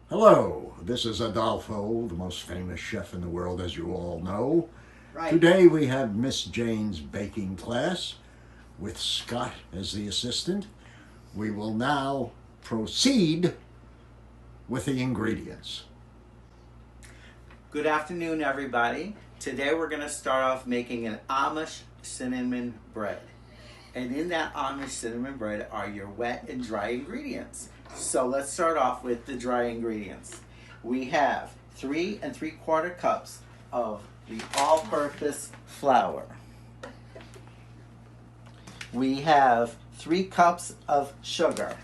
Hello, this is Adolfo, the most famous chef in the world, as you all know. Right. Today we have Miss Jane's baking class with Scott as the assistant. We will now proceed with the ingredients. Good afternoon, everybody. Today we're going to start off making an Amish cinnamon bread. And in that Amish cinnamon bread are your wet and dry ingredients. So let's start off with the dry ingredients. We have 3 3/4 cups of the all-purpose flour. We have 3 cups of sugar.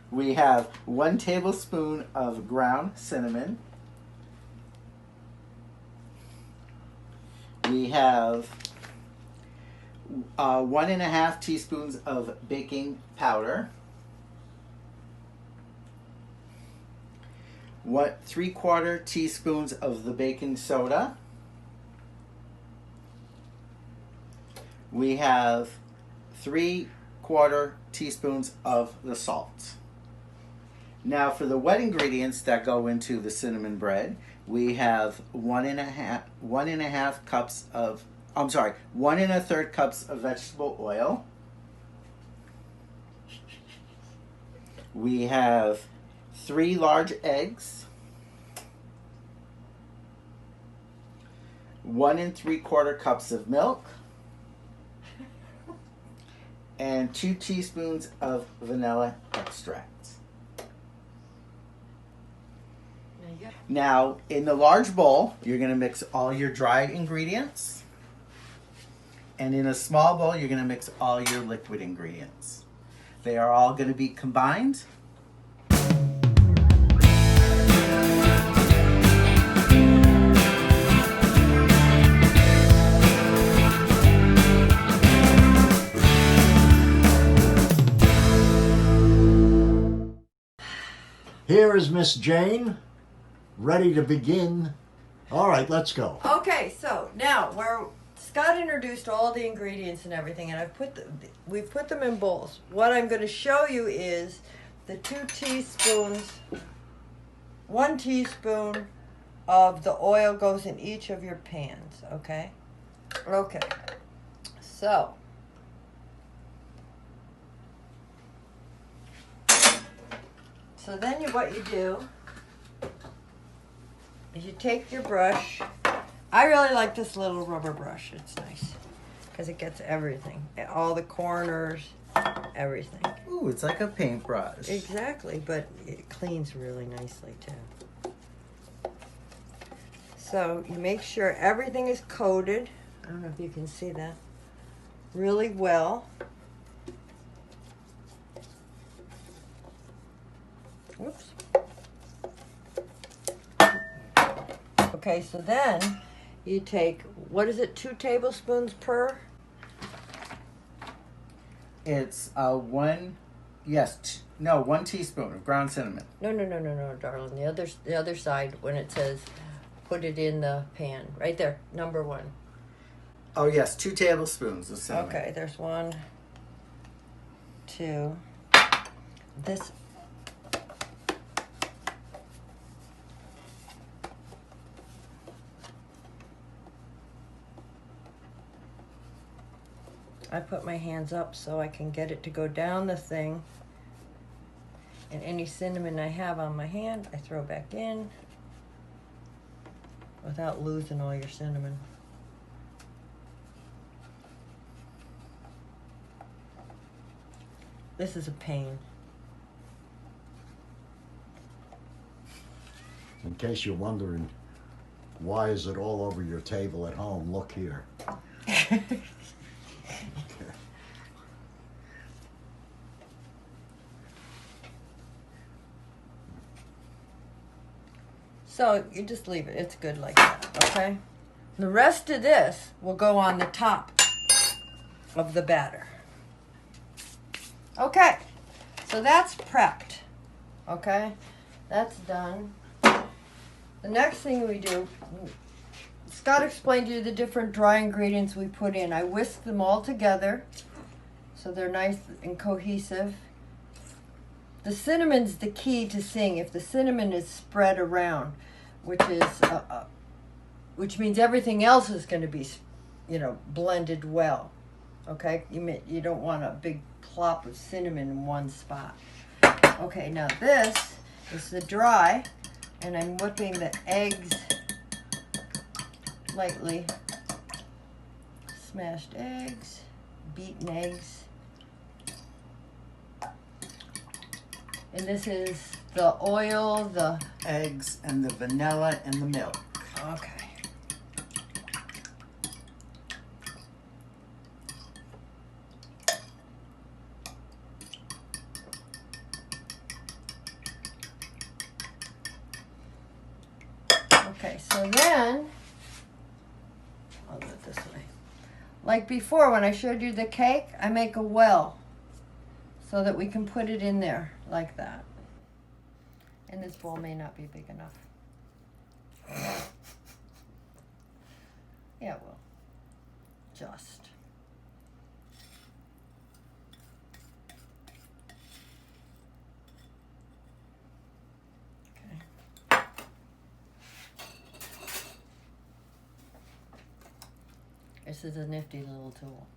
We have 1 tablespoon of ground cinnamon. We have 1.5 teaspoons of baking powder. 3/4 teaspoons of the baking soda. We have 3/4 teaspoons of the salt. Now for the wet ingredients that go into the cinnamon bread, we have 1 1/3 cups of vegetable oil. We have 3 large eggs, 1 3/4 cups of milk, and 2 teaspoons of vanilla extract. Now, in the large bowl, you're going to mix all your dry ingredients. And in a small bowl, you're going to mix all your liquid ingredients. They are all going to be combined. Here is Miss Jane, ready to begin. All right, let's go. Okay, so now Scott introduced all the ingredients and everything, and we've put them in bowls. What I'm going to show you is the 2 teaspoons, 1 teaspoon of the oil goes in each of your pans. Okay. Okay. So. So then what you do is you take your brush. I really like this little rubber brush. It's nice because it gets everything, all the corners, everything. Ooh, it's like a paintbrush. Exactly, but it cleans really nicely too. So you make sure everything is coated. I don't know if you can see that really well. Whoops. Okay, so then you take, what is it, 2 tablespoons per? It's 1 teaspoon of ground cinnamon. No, darling. The other side when it says put it in the pan. Right there, number 1. Oh yes, 2 tablespoons of cinnamon. Okay, there's 1, 2. This. I put my hands up so I can get it to go down the thing. And any cinnamon I have on my hand, I throw back in without losing all your cinnamon. This is a pain. In case you're wondering, why is it all over your table at home? Look here. So you just leave it. It's good like that, okay? The rest of this will go on the top of the batter. Okay, so that's prepped, okay? That's done. The next thing we do, Scott explained to you the different dry ingredients we put in. I whisk them all together so they're nice and cohesive. The cinnamon's the key to seeing if the cinnamon is spread around, which means everything else is going to be, blended well. Okay, you don't want a big plop of cinnamon in one spot. Okay, now this is the dry, and I'm whipping the eggs lightly. Smashed eggs, beaten eggs. And this is the oil, the Eggs and the vanilla and the milk. okay. Okay, so then I'll do it this way. Like before, when I showed you the cake, I make a well so that we can put it in there like that. And this bowl may not be big enough. Yeah, it will. Just. Okay. This is a nifty little tool.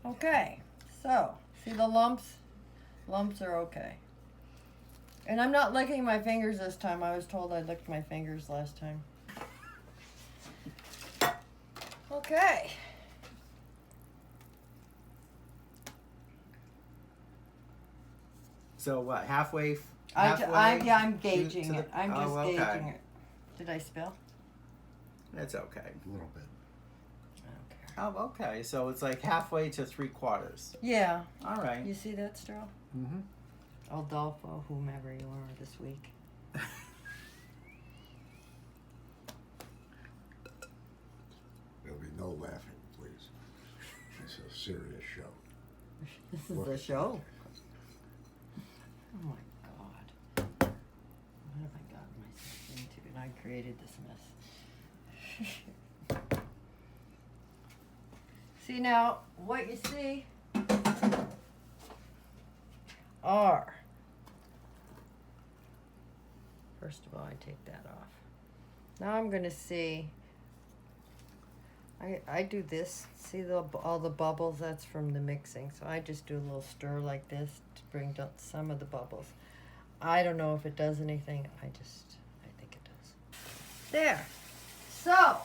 Okay, so see the lumps? Lumps are okay. And I'm not licking my fingers this time. I was told I licked my fingers last time. Okay. So what? Halfway. I'm gauging to it. I'm just okay. gauging it. Did I spill? That's okay. A little bit. I don't care. Oh, okay. So it's like halfway to 3/4. Yeah. All right. You see that, Sterl? Mm-hmm. Adolfo, whomever you are this week. There'll be no laughing, please. It's a serious show. This is a show. Oh my God. What have I gotten myself into? And I created this mess. See now, what you see are, first of all, I take that off. Now I'm going to see, I do this, see all the bubbles, that's from the mixing. So I just do a little stir like this to bring down some of the bubbles. I don't know if it does anything, I think it does. There. So,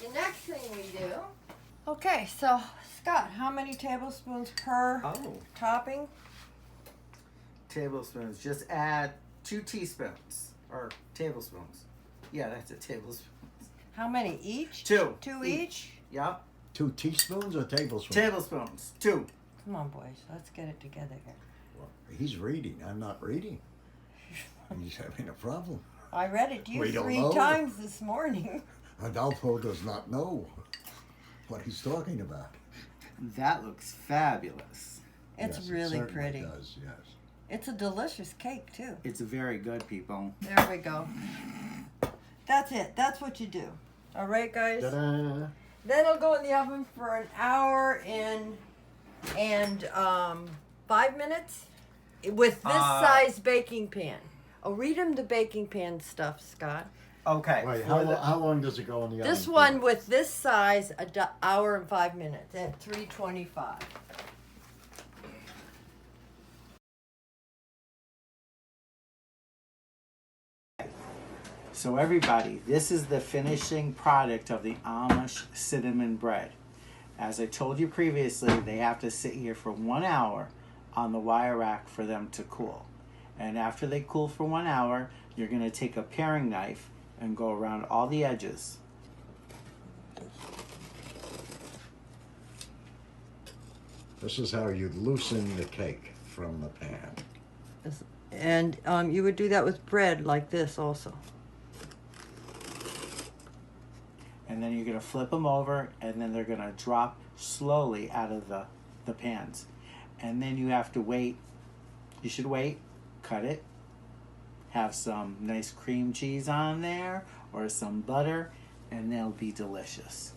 the next thing we do, okay, so Scott, how many tablespoons per topping? Tablespoons. Just add 2 teaspoons or tablespoons. Yeah, that's a tablespoon. How many each? 2. 2 each? Yep. 2 teaspoons or tablespoons? Tablespoons. 2. Come on, boys, let's get it together here. Well, he's reading. I'm not reading. He's having a problem. I read it to you We don't 3 know. times this morning. Adolfo does not know what he's talking about. That looks fabulous. It's Yes, really it certainly pretty. does, yes. It's a delicious cake, too. It's very good, people. There we go. That's it. That's what you do. All right, guys? Ta-da! Then it'll go in the oven for an hour and 5 minutes with this size baking pan. Oh, read him the baking pan stuff, Scott. Okay. Wait, how long does it go in the oven? This for? one with this size, hour and 5 minutes at 325. So everybody, this is the finishing product of the Amish cinnamon bread. As I told you previously, they have to sit here for 1 hour on the wire rack for them to cool. And after they cool for 1 hour, you're going to take a paring knife and go around all the edges. This is how you loosen the cake from the pan. And you would do that with bread like this also. And then you're going to flip them over, and then they're going to drop slowly out of the pans. And then you have to wait. You should wait, cut it, have some nice cream cheese on there or some butter, and they'll be delicious.